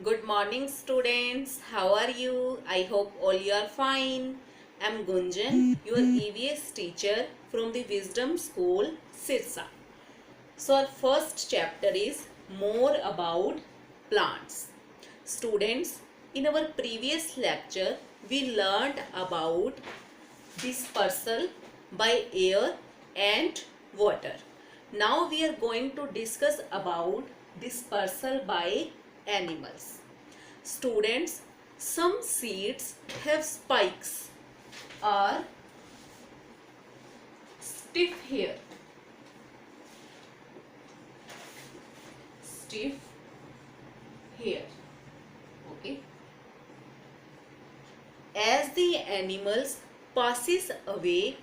Good morning, students. How are you? I hope all you are fine. I'm Gunjan, your EVS teacher from the Wisdom School, Sirsa. So, our first chapter is more about plants. Students, in our previous lecture, we learned about dispersal by air and water. Now we are going to discuss about dispersal by animals. Students, some seeds have spikes or stiff hair. Stiff hair. Okay. As the animals passes away,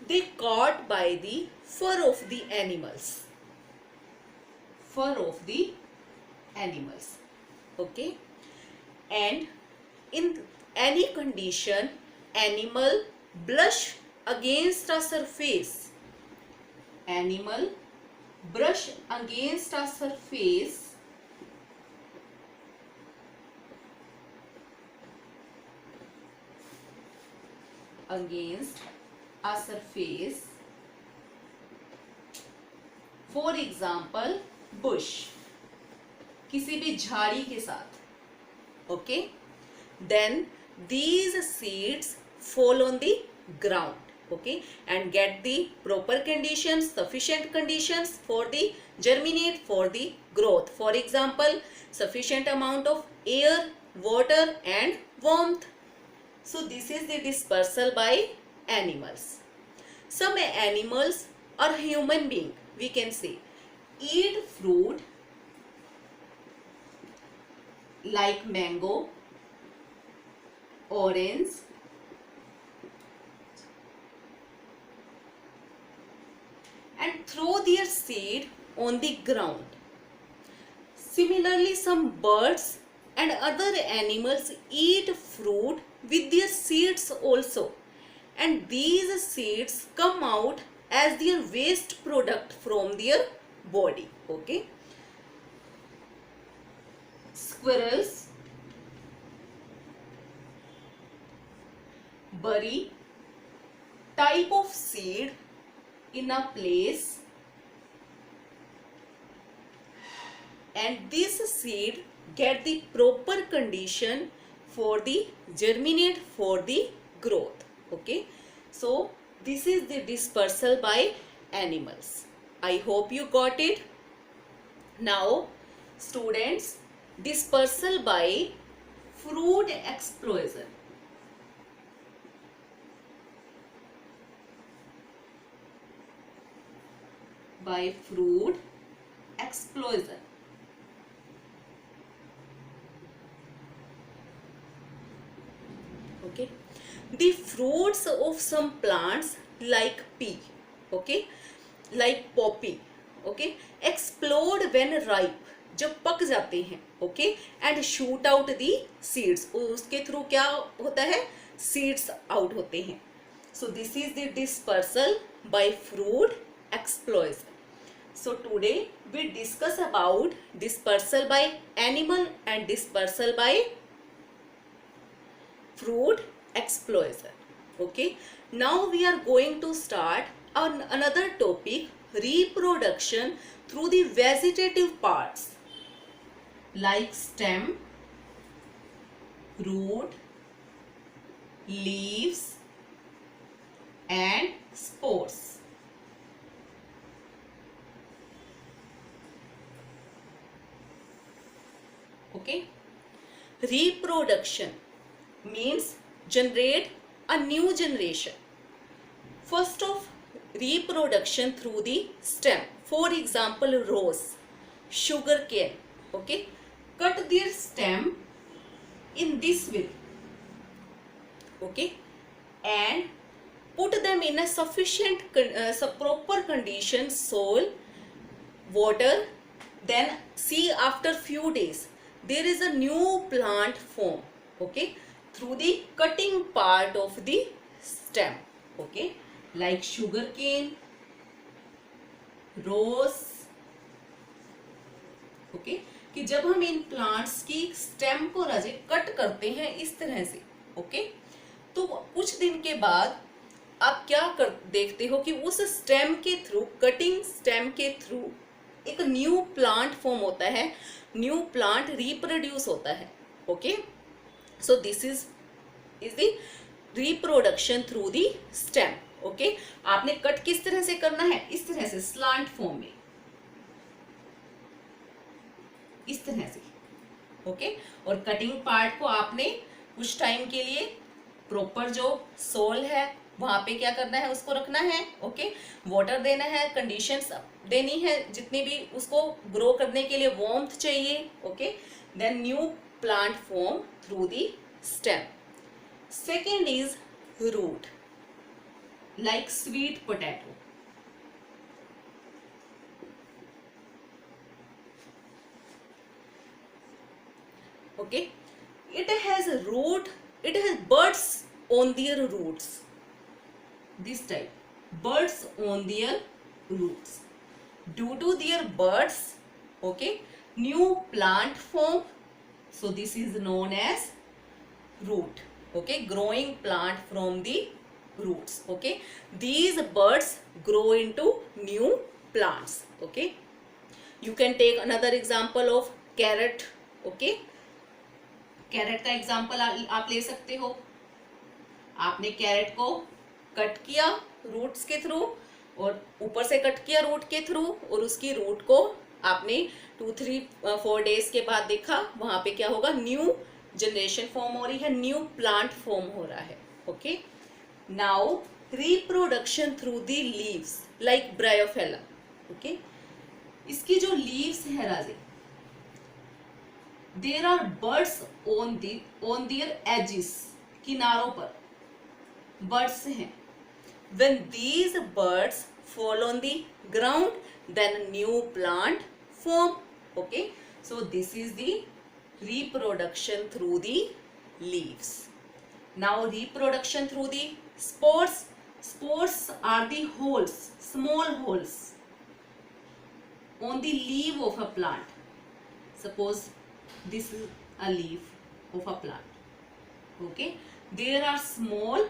they caught by the fur of the animals. Fur of the animals. Okay. And in any condition, animal blush against a surface. Animal brush against a surface against a surface. For example, bush. किसी भी झाड़ी के साथ. Okay. Then these seeds fall on the ground. Okay, and get the proper conditions, sufficient conditions for the germinate, for the growth. For example, sufficient amount of air, water and warmth. So this is the dispersal by animals. Some animals or human being, we can say, eat fruit like mango, orange, and throw their seed on the ground. Similarly, some birds and other animals eat fruit with their seeds also, and these seeds come out as their waste product from their body. Okay. Squirrels bury type of seed in a place, and this seed get the proper condition for the germinate, for the growth. Okay, so this is the dispersal by animals. I hope you got it. Now students, dispersal by fruit explosion. By fruit explosion. Okay, the fruits of some plants like pea, okay, like poppy, okay, explode when ripe, जब पक जाते हैं, okay, and shoot out the seeds. उसके through क्या होता है, seeds out होते हैं. So this is the dispersal by fruit explosion. So today we discuss about dispersal by animal and dispersal by fruit explosion. Okay, now we are going to start on another topic, reproduction through the vegetative parts like stem, root, leaves and spores. Okay, reproduction means generate a new generation. First of reproduction through the stem. For example, rose, sugar cane. Okay, cut their stem in this way. Okay, and put them in a sufficient proper condition, soil, water. Then see, after few days there is a new plant form. Okay, through the cutting part of the stem. Okay, like sugar cane, rose. Okay, कि जब हम in plants की stem को राजे cut करते हैं इस तरह से, ओके, तो कुछ दिन के बाद आप क्या कर देखते हो कि उस स्टेम के थ्रू, कटिंग स्टेम के थ्रू एक न्यू प्लांट फॉर्म होता है, न्यू प्लांट रिप्रोड्यूस होता है, okay. So this is the reproduction through the stem, okay. आपने कट किस तरह से करना है, इस तरह से स्लांट फॉर्म में, इस तरह से, ओके। और कटिंग पार्ट को आपने कुछ टाइम के लिए प्रॉपर जो सोल है वहां पे क्या करना है, उसको रखना है, ओके। वाटर देना है, कंडीशंस देनी है, जितनी भी उसको ग्रो करने के लिए वार्मथ चाहिए, okay. Then new plant form through the stem. Second is root, like sweet potato, okay. It has a root, it has buds on their roots, this type buds on their roots. Due to their buds, okay, new plant form, so this is known as root, okay, growing plant from the roots, okay. These buds grow into new plants, okay. You can take another example of carrot, okay. Carrot का example आप ले सकते हो। आपने carat को cut किया roots के through, और ऊपर से कट किया रूट के थ्रू, और उसकी रूट को आपने 2-3-4 डेज के बाद देखा, वहां पे क्या होगा, न्यू जनरेशन फॉर्म हो रही है, न्यू प्लांट फॉर्म हो रहा है, okay. Now reproduction through the leaves, like bryophyllum, okay. इसकी जो लीव्स है राजे, there are buds on their edges, किनारों पर buds हैं। when these buds fall on the ground, then new plant form, okay. so this is the reproduction through the leaves. Now reproduction through the spores. Spores are the holes, small holes on the leaf of a plant. Suppose this is a leaf of a plant, okay. there are small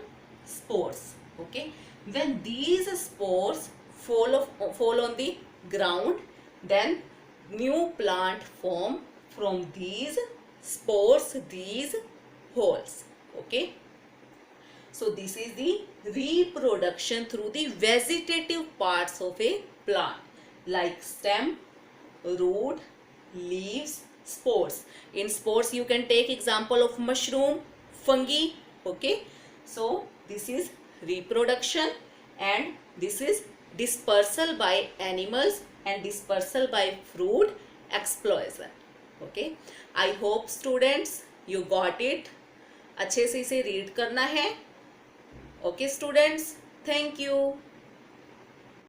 spores, okay. when these spores fall on the ground, then new plant form from these spores, these holes, okay. so this is the reproduction through the vegetative parts of a plant, like stem, root, leaves, spores. In spores you can take example of mushroom, fungi, okay. so this is reproduction, and this is dispersal by animals and dispersal by fruit explosion, okay. I hope students you got it. अच्छे से इसे read करना है, okay students, thank you.